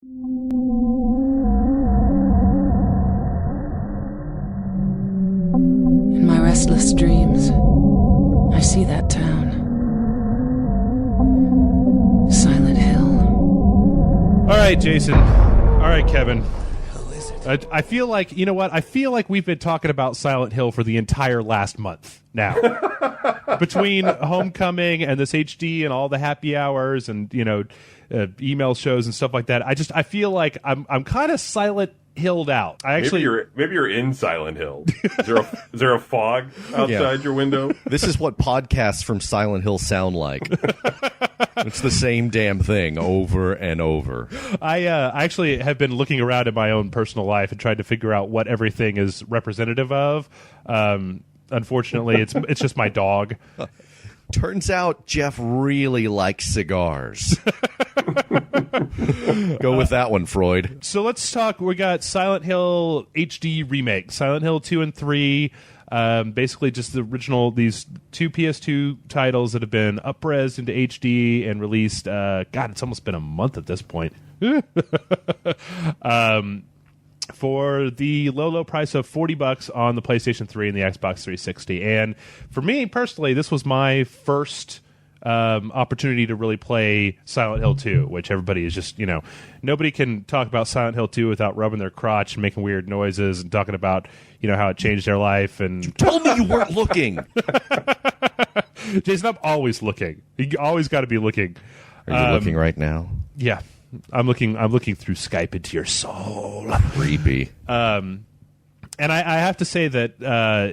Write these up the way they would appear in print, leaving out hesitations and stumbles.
In my restless dreams, I see that town. Silent Hill. All right, Jason. All right, Kevin. I feel like, you know what? I feel like we've been talking about Silent Hill for the entire last month now. Between Homecoming and this HD and all the happy hours and, email shows and stuff like that. I feel like I'm kind of Silent Hilled out. Maybe you're in Silent Hill. Is there a fog outside your window? This is what podcasts from Silent Hill sound like. It's the same damn thing over and over. I actually have been looking around in my own personal life and tried to figure out what everything is representative of. Unfortunately, it's just my dog. Turns out Jeff really likes cigars. Go with that one, Freud. So let's talk. We got Silent Hill HD remake, Silent Hill 2 and 3. Basically just the original, these two PS2 titles that have been up-resed into HD and released. God, it's almost been a month at this point. For the low price of $40 on the PlayStation 3 and the Xbox 360. And for me personally, this was my first opportunity to really play Silent Hill 2, which everybody is just, nobody can talk about Silent Hill 2 without rubbing their crotch and making weird noises and talking about, how it changed their life. And you told me you weren't looking. Jason, I'm always looking. You always got to be looking. Are you looking right now? Yeah. I'm looking through Skype into your soul. Creepy. And I have to say that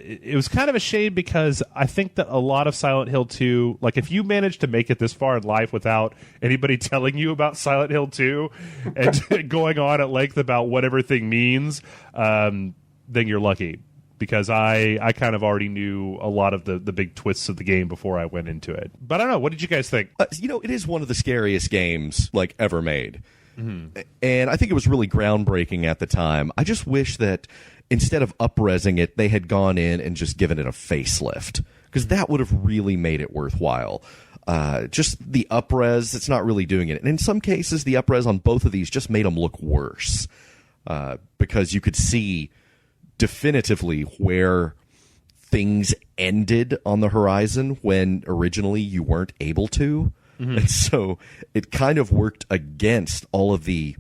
it was kind of a shame because I think that a lot of Silent Hill 2, like if you manage to make it this far in life without anybody telling you about Silent Hill 2 and going on at length about what everything means, then you're lucky. Because I kind of already knew a lot of the big twists of the game before I went into it. But I don't know. What did you guys think? It is one of the scariest games ever made. Mm-hmm. And I think it was really groundbreaking at the time. I just wish that instead of up-resing it, they had gone in and just given it a facelift. Because that would have really made it worthwhile. Just the up-res, it's not really doing it. And in some cases, the up-res on both of these just made them look worse. Because you could see definitively where things ended on the horizon when originally you weren't able to. Mm-hmm. And so it kind of worked against all of the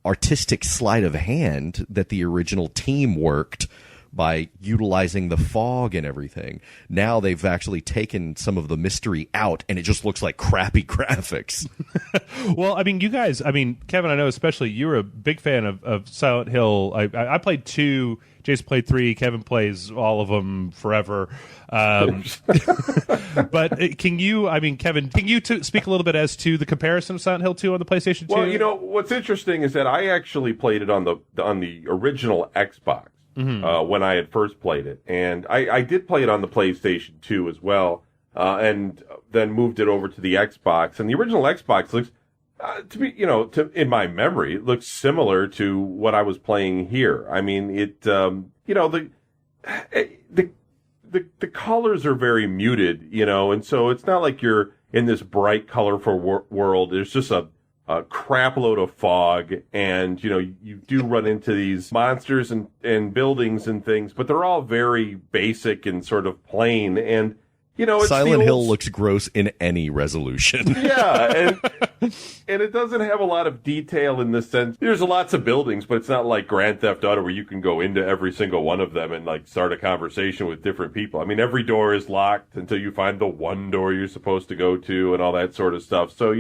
artistic sleight of hand that the original team worked by utilizing the fog and everything. Now they've actually taken some of the mystery out, and it just looks like crappy graphics. Well, you guys, Kevin, I know especially you were a big fan of Silent Hill. I played 2, Jason played 3, Kevin plays all of them forever. But can you, Kevin, speak a little bit as to the comparison of Silent Hill 2 on the PlayStation 2? Well, what's interesting is that I actually played it on the original Xbox. Mm-hmm. When I had first played it. And I did play it on the PlayStation 2 as well, and then moved it over to the Xbox. And the original Xbox looks, to me, in my memory, it looks similar to what I was playing here. The colors are very muted, and so it's not like you're in this bright, colorful world. There's just a crap load of fog, and you do run into these monsters and buildings and things, but they're all very basic and sort of plain, and it's Silent Hill looks gross in any resolution. Yeah, and it doesn't have a lot of detail in the sense. There's lots of buildings, but it's not like Grand Theft Auto where you can go into every single one of them and start a conversation with different people. Every door is locked until you find the one door you're supposed to go to and all that sort of stuff. So,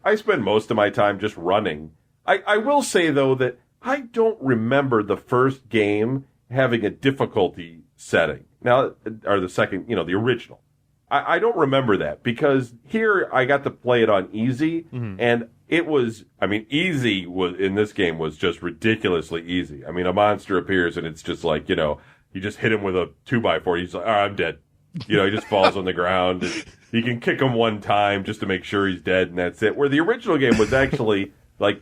I spend most of my time just running. I will say, though, that I don't remember the first game having a difficulty setting. Now, or the second, the original. I don't remember that because here I got to play it on easy, mm-hmm. and it was, easy was in this game was just ridiculously easy. A monster appears and it's just like, you just hit him with a 2x4. He's like, I'm dead. He just falls on the ground. And you can kick him one time just to make sure he's dead, and that's it. Where the original game was actually and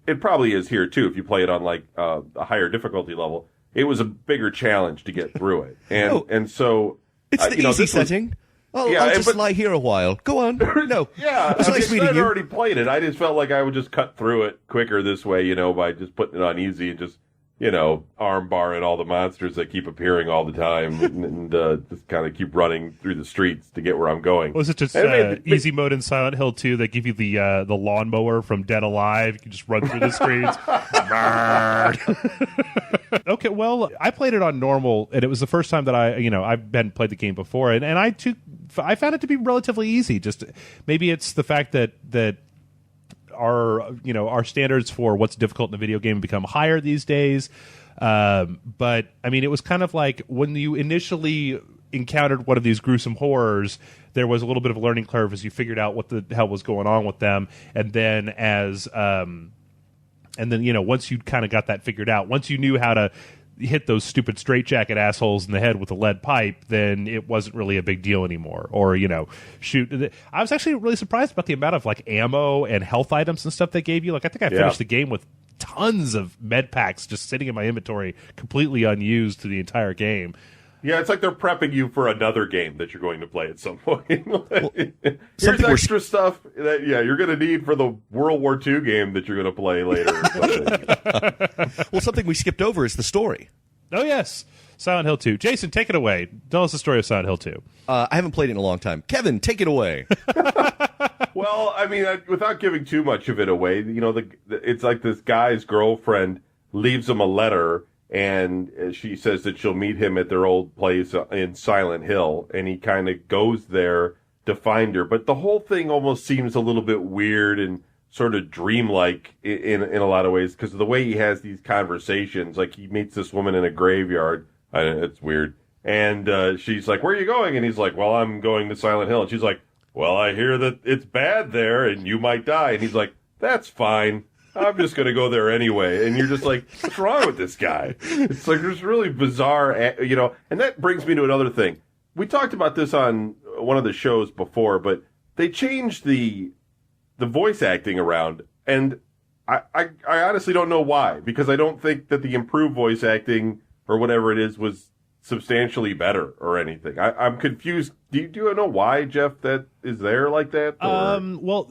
it probably is here too if you play it on a higher difficulty level. It was a bigger challenge to get through it, and so. It's the easy setting. I'll just lie here a while. Go on. No. Yeah, It's nice meeting I'd you. already played it. I just felt like I would just cut through it quicker this way, by just putting it on easy and just, arm barring all the monsters that keep appearing all the time and just kind of keep running through the streets to get where I'm going. Was it just easy mode in Silent Hill 2 that give you the lawnmower from Dead Alive? You can just run through the streets. Okay, well, I played it on normal, and it was the first time that I hadn't played the game before, and I found it to be relatively easy. Just maybe it's the fact that our standards for what's difficult in a video game become higher these days. But I mean, it was kind of like when you initially encountered one of these gruesome horrors, there was a little bit of a learning curve as you figured out what the hell was going on with them, and then once you kind of got that figured out, once you knew how to hit those stupid straitjacket assholes in the head with a lead pipe, then it wasn't really a big deal anymore. Or, shoot. I was actually really surprised about the amount of ammo and health items and stuff they gave you. I think I finished the game with tons of med packs just sitting in my inventory, completely unused through the entire game. Yeah, it's like they're prepping you for another game that you're going to play at some point. Here's Something extra stuff that you're going to need for the World War II game that you're going to play later. Or something. Well, something we skipped over is the story. Oh, yes. Silent Hill 2. Jason, take it away. Tell us the story of Silent Hill 2. I haven't played it in a long time. Kevin, take it away. Well, I mean, without giving too much of it away, it's like this guy's girlfriend leaves him a letter, and she says that she'll meet him at their old place in Silent Hill, and he kind of goes there to find her. But the whole thing almost seems a little bit weird and sort of dreamlike in a lot of ways, because of the way he has these conversations. Like, he meets this woman in a graveyard. It's weird. And she's like, "Where are you going?" And he's like, "Well, I'm going to Silent Hill." And she's like, "Well, I hear that it's bad there and you might die." And he's like, "That's fine. I'm just going to go there anyway." And you're just like, what's wrong with this guy? It's like, there's really bizarre, and that brings me to another thing. We talked about this on one of the shows before, but they changed the voice acting around, and I honestly don't know why, because I don't think that the improved voice acting or whatever it is was substantially better or anything. I'm confused. Do you know why, Jeff, that is there like that? Well,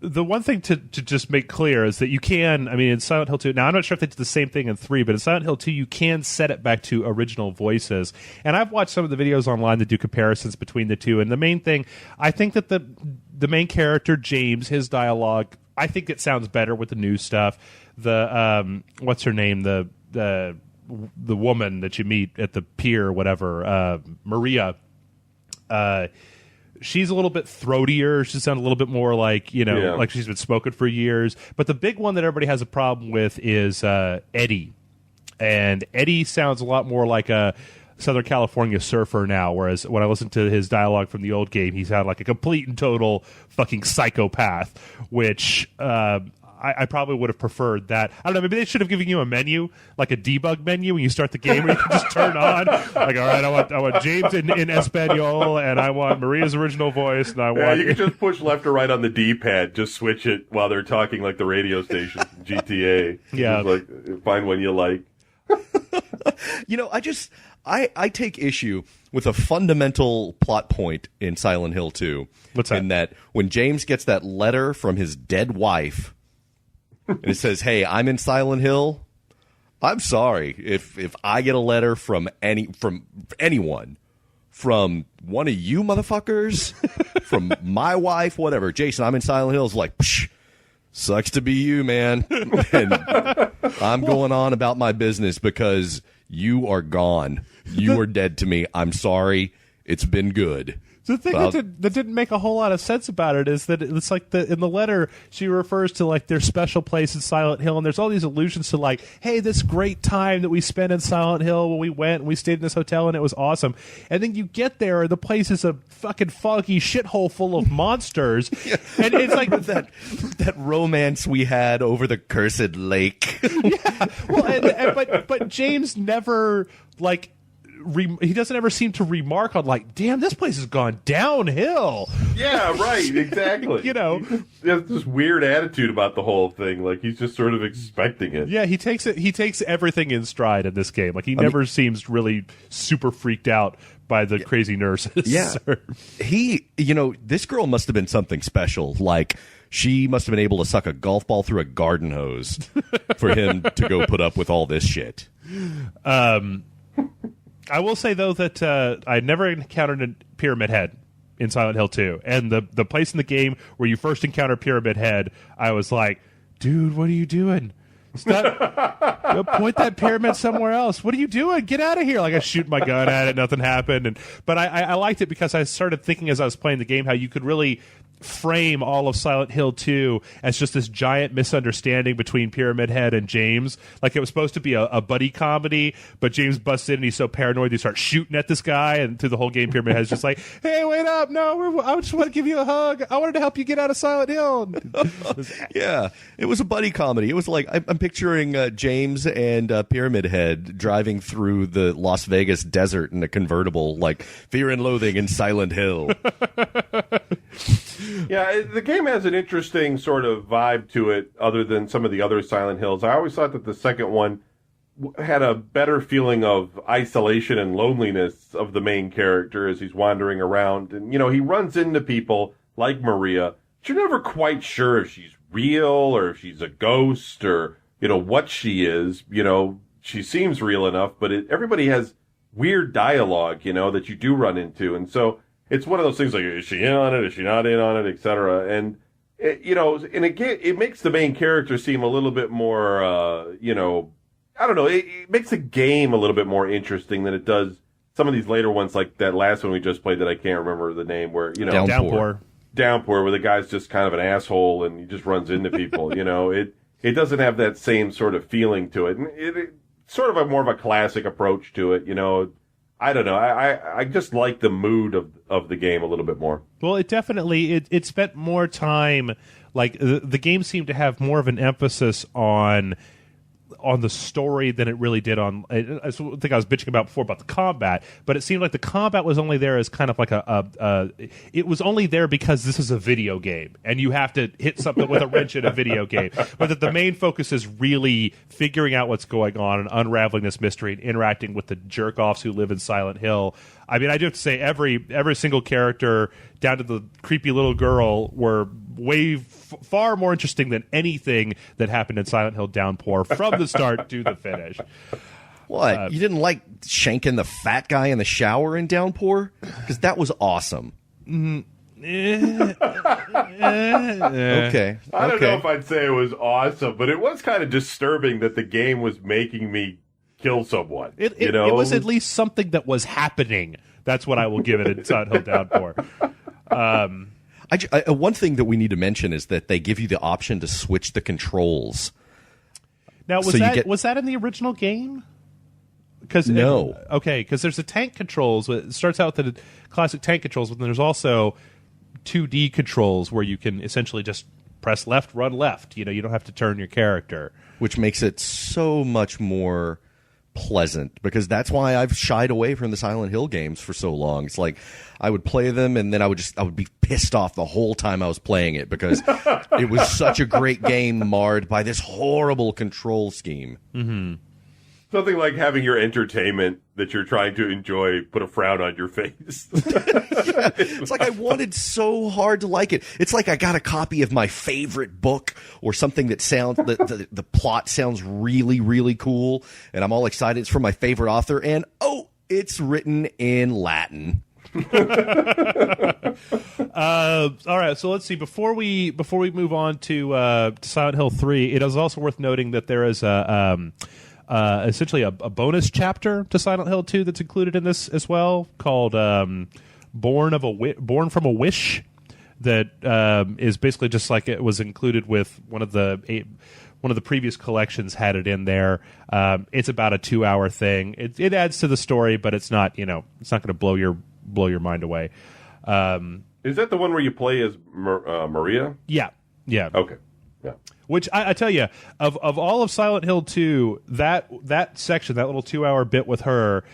the one thing to just make clear is that you can, in Silent Hill 2, now I'm not sure if they did the same thing in 3, but in Silent Hill 2, you can set it back to original voices. And I've watched some of the videos online that do comparisons between the two, and the main thing, I think that the main character, James, his dialogue, I think it sounds better with the new stuff. The, what's her name? The woman that you meet at the pier or whatever, Maria, she's a little bit throatier. She sounds a little bit more like, like she's been smoking for years. But the big one that everybody has a problem with is Eddie. And Eddie sounds a lot more like a Southern California surfer now, whereas when I listened to his dialogue from the old game, he sounded like a complete and total fucking psychopath, which I probably would have preferred that. I don't know, maybe they should have given you a menu, like a debug menu when you start the game where you can just turn on, like, all right, I want James in Espanol, and I want Maria's original voice, and I want... Yeah, you can just push left or right on the D-pad, just switch it while they're talking like the radio station from GTA. Yeah. Just, like, find one you like. I take issue with a fundamental plot point in Silent Hill 2. What's that? In that when James gets that letter from his dead wife, and it says, "Hey, I'm in Silent Hill. I'm sorry if I get a letter from anyone, from one of you motherfuckers, from my wife, whatever. Jason, I'm in Silent Hill." It's like, psh, sucks to be you, man. And I'm going on about my business because you are gone. You are dead to me. I'm sorry. It's been good. The thing that didn't make a whole lot of sense about it is that it's like in the letter she refers to like their special place in Silent Hill, and there's all these allusions to like, hey, this great time that we spent in Silent Hill when we went and we stayed in this hotel and it was awesome. And then you get there and the place is a fucking foggy shithole full of monsters. Yeah. And it's like that romance we had over the cursed lake. Yeah. Well, but James never like he doesn't ever seem to remark on like, damn, this place has gone downhill. Yeah, right, exactly. You know, he has this weird attitude about the whole thing, like he's just sort of expecting it. yeah, he takes everything in stride in this game. Like he never seems really super freaked out by the crazy nurses. Yeah. This girl must have been something special. Like, she must have been able to suck a golf ball through a garden hose for him to go put up with all this shit. I will say, though, that I never encountered a Pyramid Head in Silent Hill 2. And the place in the game where you first encounter Pyramid Head, I was like, dude, what are you doing? Stop. Go point that pyramid somewhere else. What are you doing? Get out of here. Like, I shoot my gun at it. Nothing happened. But I liked it because I started thinking as I was playing the game how you could really frame all of Silent Hill 2 as just this giant misunderstanding between Pyramid Head and James. Like, it was supposed to be a buddy comedy, but James busts in and he's so paranoid he starts shooting at this guy, and through the whole game Pyramid Head's just like, hey, wait up, no, I just want to give you a hug. I wanted to help you get out of Silent Hill. Yeah, it was a buddy comedy. It was like, I'm picturing James and Pyramid Head driving through the Las Vegas desert in a convertible, like Fear and Loathing in Silent Hill. Yeah, the game has an interesting sort of vibe to it, other than some of the other Silent Hills. I always thought that the second one had a better feeling of isolation and loneliness of the main character as he's wandering around. And, he runs into people like Maria, but you're never quite sure if she's real or if she's a ghost or, what she is. She seems real enough, but everybody has weird dialogue, that you do run into. And so it's one of those things like, is she in on it? Is she not in on it? Et cetera. And, it makes the main character seem a little bit more, I don't know. It makes the game a little bit more interesting than it does some of these later ones, like that last one we just played that I can't remember the name, where, Downpour, where the guy's just kind of an asshole and he just runs into people. It doesn't have that same sort of feeling to it. And it's sort of more of a classic approach to it, I don't know. I just like the mood of the game a little bit more. Well, it definitely it spent more time. Like the game seemed to have more of an emphasis on the story than it really did on. I think I was bitching about before about the combat, but it seemed like the combat was only there as kind of like it was only there because this is a video game and you have to hit something with a wrench in a video game. But that the main focus is really figuring out what's going on and unraveling this mystery and interacting with the jerk-offs who live in Silent Hill. I mean, I do have to say every single character down to the creepy little girl were far more interesting than anything that happened in Silent Hill Downpour from the start to the finish. What? You didn't like shanking the fat guy in the shower in Downpour? Because that was awesome. Okay. I don't know if I'd say it was awesome, but it was kind of disturbing that the game was making me kill someone. It was at least something that was happening. That's what I will give it in Silent Hill Downpour. One thing that we need to mention is that they give you the option to switch the controls. Now, was that in the original game? No. Because there's the tank controls. It starts out with the classic tank controls, but then there's also 2D controls where you can essentially just press left, run left. You don't have to turn your character. Which makes it so much more pleasant, because that's why I've shied away from the Silent Hill games for so long. It's like I would play them and then I would be pissed off the whole time I was playing it because it was such a great game marred by this horrible control scheme. Mm-hmm. Something like having your entertainment that you're trying to enjoy put a frown on your face. Yeah, it's like I wanted so hard to like it. It's like I got a copy of my favorite book or something that sounds the plot sounds really, really cool, and I'm all excited. It's from my favorite author, and it's written in Latin. All right, so let's see. Before we move on to Silent Hill 3, it is also worth noting that there is essentially a bonus chapter to Silent Hill 2 that's included in this as well, called Born from a Wish, that is basically just like it was included with one of the previous collections had it in there. It's about a 2-hour thing. It adds to the story, but it's not it's not going to blow your mind away. Is that the one where you play as Maria? Yeah. Okay. Yeah. Which I tell you, of all of Silent Hill 2, that section, that little 2-hour bit with her,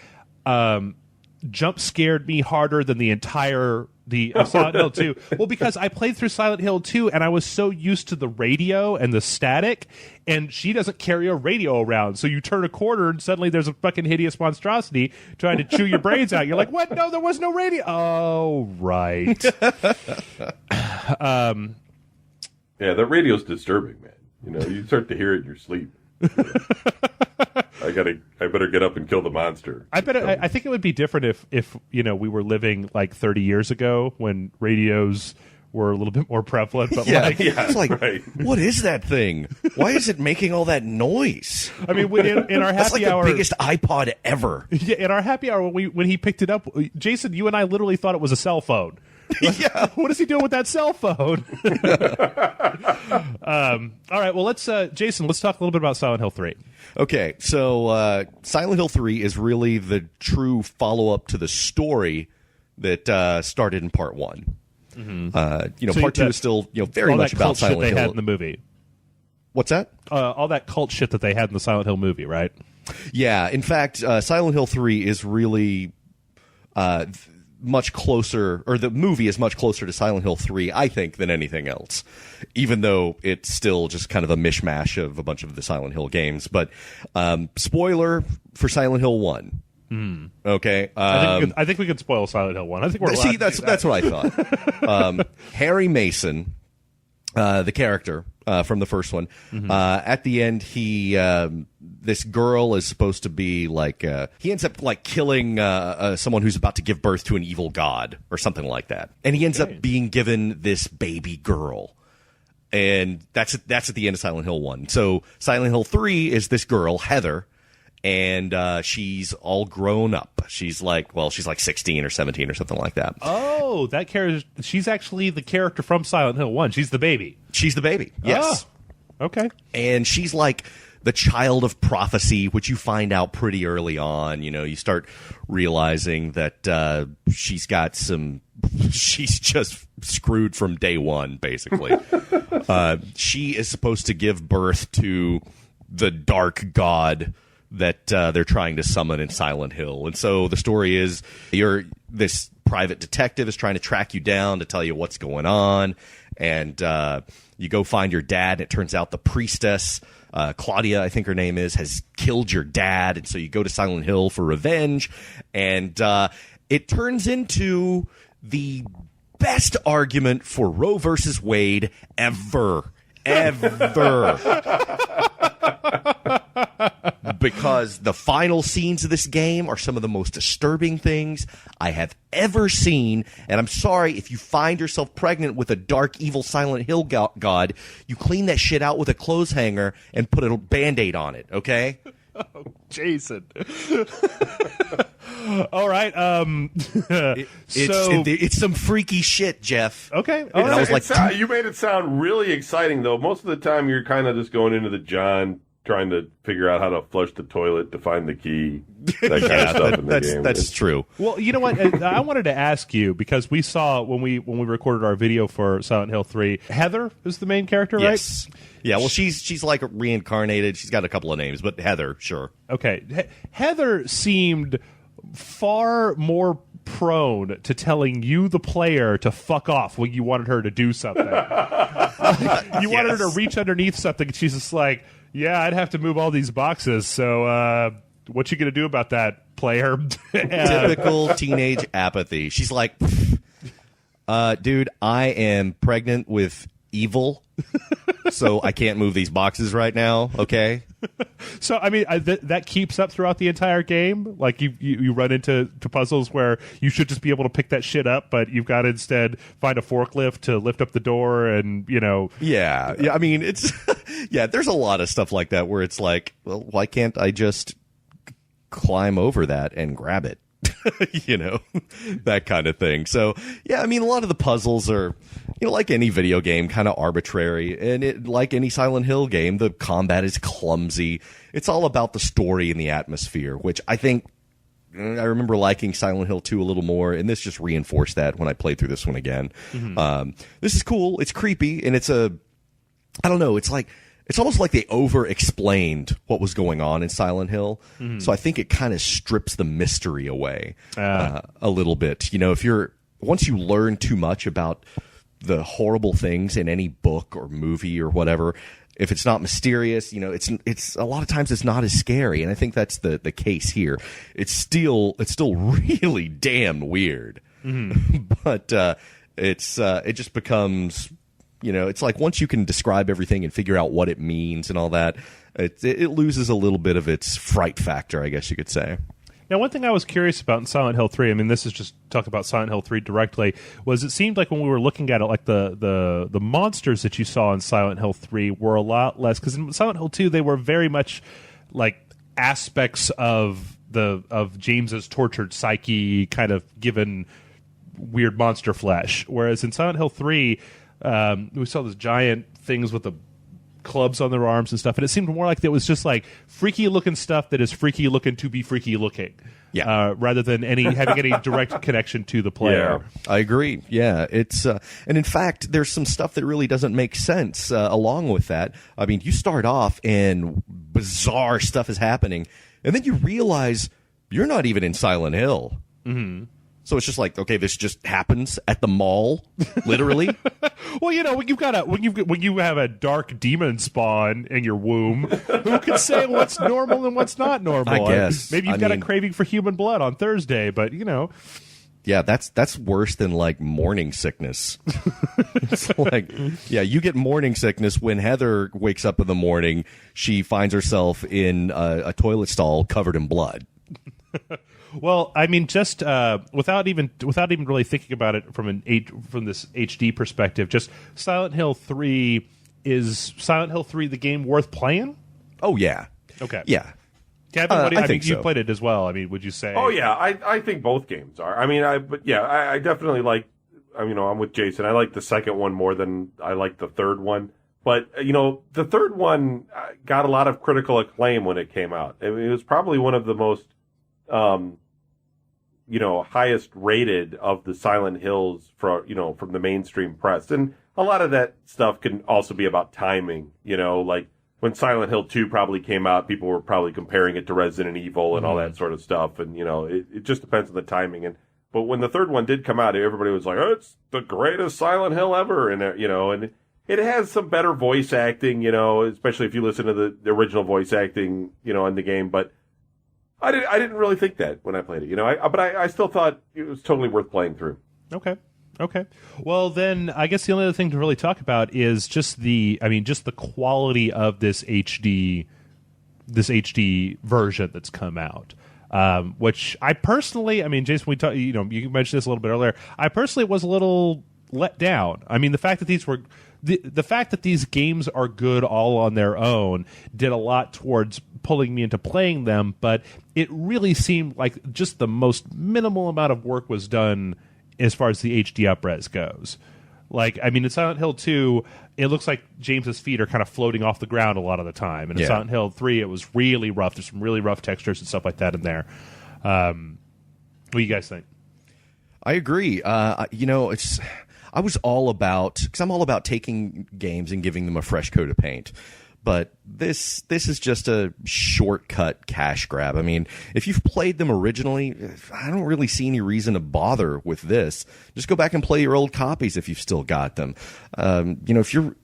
jump scared me harder than the entire Silent Hill 2. Well, because I played through Silent Hill 2 and I was so used to the radio and the static, and she doesn't carry a radio around. So you turn a corner and suddenly there's a fucking hideous monstrosity trying to chew your brains out. You're like, what? No, there was no radio. Oh, right. Yeah, the radio's disturbing, man. You know, you start to hear it in your sleep. I better get up and kill the monster. I think it would be different if we were living like 30 years ago when radios were a little bit more prevalent. But it's like, right. What is that thing? Why is it making all that noise? I mean, in our That's happy like hour, the biggest iPod ever. Yeah, in our happy hour when he picked it up, Jason, you and I literally thought it was a cell phone. Like, yeah. What is he doing with that cell phone? All right, well, Jason, let's talk a little bit about Silent Hill 3. Okay, so Silent Hill 3 is really the true follow-up to the story that started in Part 1. Mm-hmm. So Part 2 is still very much about Silent Hill. They Hill. had in the movie. What's that? All that cult shit that they had in the Silent Hill movie, right? Yeah, in fact, Silent Hill 3 is really much closer, or the movie is much closer to Silent Hill 3, I think, than anything else, even though it's still just kind of a mishmash of a bunch of the Silent Hill games. But spoiler for Silent Hill 1. Okay, I think we could spoil Silent Hill 1. I think we're allowed to do that. That's what I thought. Harry Mason, the character from the first one, at the end, this girl is supposed to be like he ends up like killing someone who's about to give birth to an evil god or something like that, and he ends up being given this baby girl. And that's at the end of Silent Hill 1. So Silent Hill 3 is this girl, Heather, and she's all grown up. She's like 16 or 17 or something like that. Oh, that character, she's actually the character from Silent Hill 1. She's the baby. She's the baby, yes. Oh, okay. And she's like the child of prophecy, which you find out pretty early on. You start realizing that she's just screwed from day one, basically. She is supposed to give birth to the dark god that they're trying to summon in Silent Hill. And so the story is this private detective is trying to track you down to tell you what's going on. And you go find your dad, and it turns out the priestess, Claudia, I think her name is, has killed your dad. And so you go to Silent Hill for revenge. And it turns into the best argument for Roe versus Wade ever. Because the final scenes of this game are some of the most disturbing things I have ever seen. And I'm sorry, if you find yourself pregnant with a dark, evil Silent Hill god, you clean that shit out with a clothes hanger and put a Band-Aid on it, okay? Oh, Jason. All right. It's some freaky shit, Jeff. Okay. And I was like, you made it sound really exciting, though. Most of the time, you're kind of just going into the John, trying to figure out how to flush the toilet to find the key. That kind of stuff in the game. That's true. Well, you know what? I wanted to ask you, because we saw when we recorded our video for Silent Hill 3, Heather is the main character, right? Yes. Yeah, well, she's like reincarnated. She's got a couple of names, but Heather, sure. Okay. Heather seemed far more prone to telling you, the player, to fuck off when you wanted her to do something. You wanted her to reach underneath something, and she's just like, yeah, I'd have to move all these boxes, so what you gonna do about that, player? Typical teenage apathy. She's like, dude, I am pregnant with evil, so I can't move these boxes right now, okay? So, I mean, that keeps up throughout the entire game? Like, you run into puzzles where you should just be able to pick that shit up, but you've got to instead find a forklift to lift up the door and, Yeah, I mean, it's... yeah, there's a lot of stuff like that where it's like, well, why can't I just climb over that and grab it? That kind of thing. So, yeah, I mean, a lot of the puzzles are, like any video game, kind of arbitrary. And like any Silent Hill game, the combat is clumsy. It's all about the story and the atmosphere, which I think I remember liking Silent Hill 2 a little more, and this just reinforced that when I played through this one again. Mm-hmm. This is cool. It's creepy, and it's I don't know, it's like it's almost like they over-explained what was going on in Silent Hill. So I think it kind of strips the mystery away a little bit. You know, once you learn too much about the horrible things in any book or movie or whatever, if it's not mysterious, you know, it's a lot of times it's not as scary. And I think that's the case here. It's still really damn weird. But it just becomes, you know, it's like once you can describe everything and figure out what it means and all that, it loses a little bit of its fright factor, I guess you could say. Now, one thing I was curious about in Silent Hill 3, I mean, this is just talk about Silent Hill 3 directly, was it seemed like when we were looking at it, like the monsters that you saw in Silent Hill 3 were a lot less, because in Silent Hill 2, they were very much like aspects of James's tortured psyche kind of given weird monster flesh. Whereas in Silent Hill 3, we saw those giant things with the clubs on their arms and stuff, and it seemed more like it was just like freaky looking stuff that is freaky looking to be freaky looking, rather than having any direct connection to the player. Yeah, I agree. Yeah, it's and in fact, there's some stuff that really doesn't make sense along with that. I mean, you start off and bizarre stuff is happening, and then you realize you're not even in Silent Hill. So it's just like, okay, this just happens at the mall, literally. Well, you know, when you have a dark demon spawn in your womb, who can say what's normal and what's not normal? I guess. Maybe you've got a craving for human blood on Thursday, but you know. Yeah, that's worse than like morning sickness. It's like, yeah, you get morning sickness when Heather wakes up in the morning. She finds herself in a toilet stall covered in blood. Well, I mean, just without even really thinking about it from this HD perspective, just Silent Hill 3, is Silent Hill 3 the game worth playing? Oh yeah. Okay. Yeah. Kevin, I think you so. played it as well. I mean, would you say? Oh yeah, I think both games are. I mean, I definitely like. You know, I'm with Jason. I like the second one more than I like the third one. But you know, the third one got a lot of critical acclaim when it came out. I mean, it was probably one of the most highest rated of the Silent Hills from the mainstream press. And a lot of that stuff can also be about timing, you know, like when Silent Hill 2 probably came out, people were probably comparing it to Resident Evil and all that sort of stuff. And, you know, it just depends on the timing. But when the third one did come out, everybody was like, oh, it's the greatest Silent Hill ever. And, you know, and it has some better voice acting, you know, especially if you listen to the original voice acting, you know, in the game. But I didn't really think that when I played it, you know. But I still thought it was totally worth playing through. Okay. Well, then I guess the only other thing to really talk about is just the quality of this HD version that's come out. Which I personally, I mean, Jason, you mentioned this a little bit earlier. I personally was a little let down. I mean, the fact that these games are good all on their own did a lot towards pulling me into playing them, but it really seemed like just the most minimal amount of work was done as far as the HD upres goes. Like, I mean, in Silent Hill 2, it looks like James's feet are kind of floating off the ground a lot of the time. And in Silent Hill 3, it was really rough. There's some really rough textures and stuff like that in there. What do you guys think? I agree. I was all about, because I'm all about taking games and giving them a fresh coat of paint. But this is just a shortcut cash grab. I mean, if you've played them originally, I don't really see any reason to bother with this. Just go back and play your old copies if you've still got them. If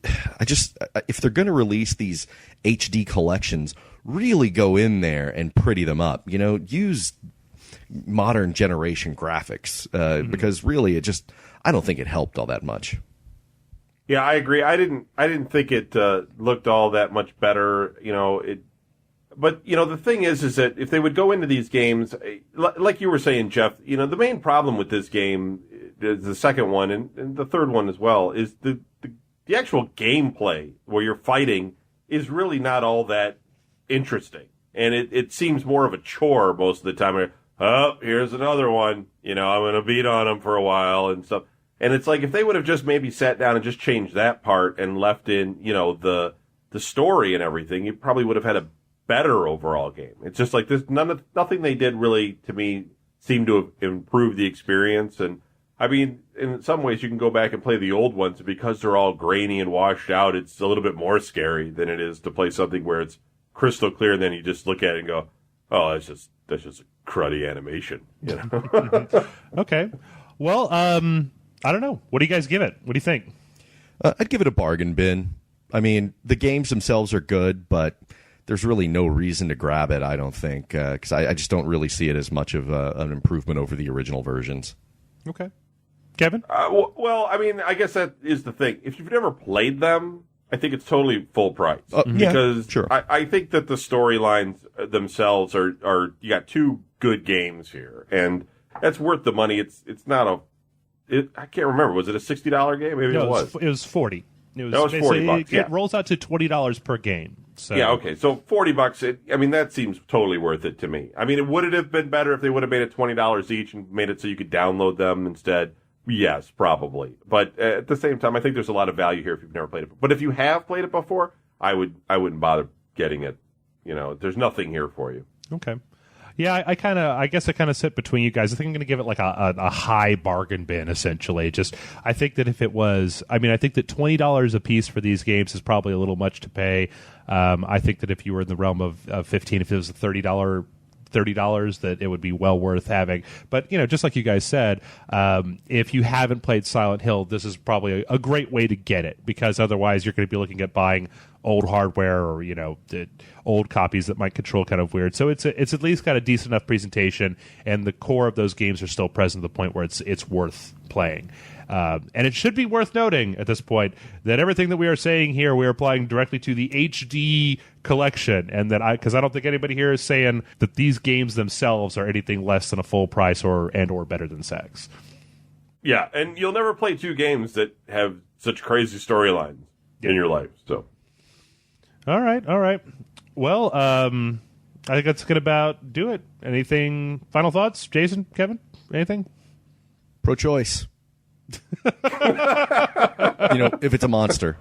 they're going to release these HD collections, really go in there and pretty them up. You know, use modern generation graphics because really I don't think it helped all that much. Yeah, I agree. I didn't think it looked all that much better, you know. But you know, the thing is that if they would go into these games, like you were saying, Jeff, you know, the main problem with this game, the second one and the third one as well, is the actual gameplay where you're fighting is really not all that interesting, and it seems more of a chore most of the time. Oh, here's another one. You know, I'm going to beat on him for a while and stuff. And it's like if they would have just maybe sat down and just changed that part and left in, you know, the story and everything, you probably would have had a better overall game. It's just like this, nothing they did really, to me, seemed to have improved the experience. And I mean, in some ways you can go back and play the old ones, and because they're all grainy and washed out, it's a little bit more scary than it is to play something where it's crystal clear, and then you just look at it and go, oh, that's just a cruddy animation, you know? Okay. Well, I don't know. What do you guys give it? What do you think? I'd give it a bargain bin. I mean, the games themselves are good, but there's really no reason to grab it, I don't think, because I just don't really see it as much of an improvement over the original versions. Okay. Kevin? Well, I mean, I guess that is the thing. If you've never played them, I think it's totally full price. Because sure. I think that the storylines themselves are you got two good games here, and that's worth the money. It's not I can't remember. Was it a $60 game? Maybe No, it was. It was $40. It was $40. It rolls out to $20 per game. So. Yeah, okay. So $40, I mean, that seems totally worth it to me. I mean, would it have been better if they would have made it $20 each and made it so you could download them instead? Yes, probably. But at the same time, I think there's a lot of value here if you've never played it. But if you have played it before, I wouldn't bother getting it. You know, there's nothing here for you. Okay. Yeah, I guess I kind of sit between you guys. I think I'm going to give it like a high bargain bin, essentially. Just, I think that if it was, I mean, I think that $20 a piece for these games is probably a little much to pay. I think that if you were in the realm of 15, if it was a $30, that it would be well worth having. But, you know, just like you guys said, if you haven't played Silent Hill, this is probably a great way to get it, because otherwise you're going to be looking at buying old hardware or, you know, the old copies that might control kind of weird. So it's at least got a decent enough presentation, and the core of those games are still present to the point where it's worth playing. And it should be worth noting at this point that everything that we are saying here, we are applying directly to the HD collection, and that because I don't think anybody here is saying that these games themselves are anything less than a full price or better than sex. Yeah, and you'll never play two games that have such crazy storylines in your life. So, all right. Well, I think that's going to about do it. Anything? Final thoughts, Jason, Kevin? Anything? Pro-choice. You know, if it's a monster.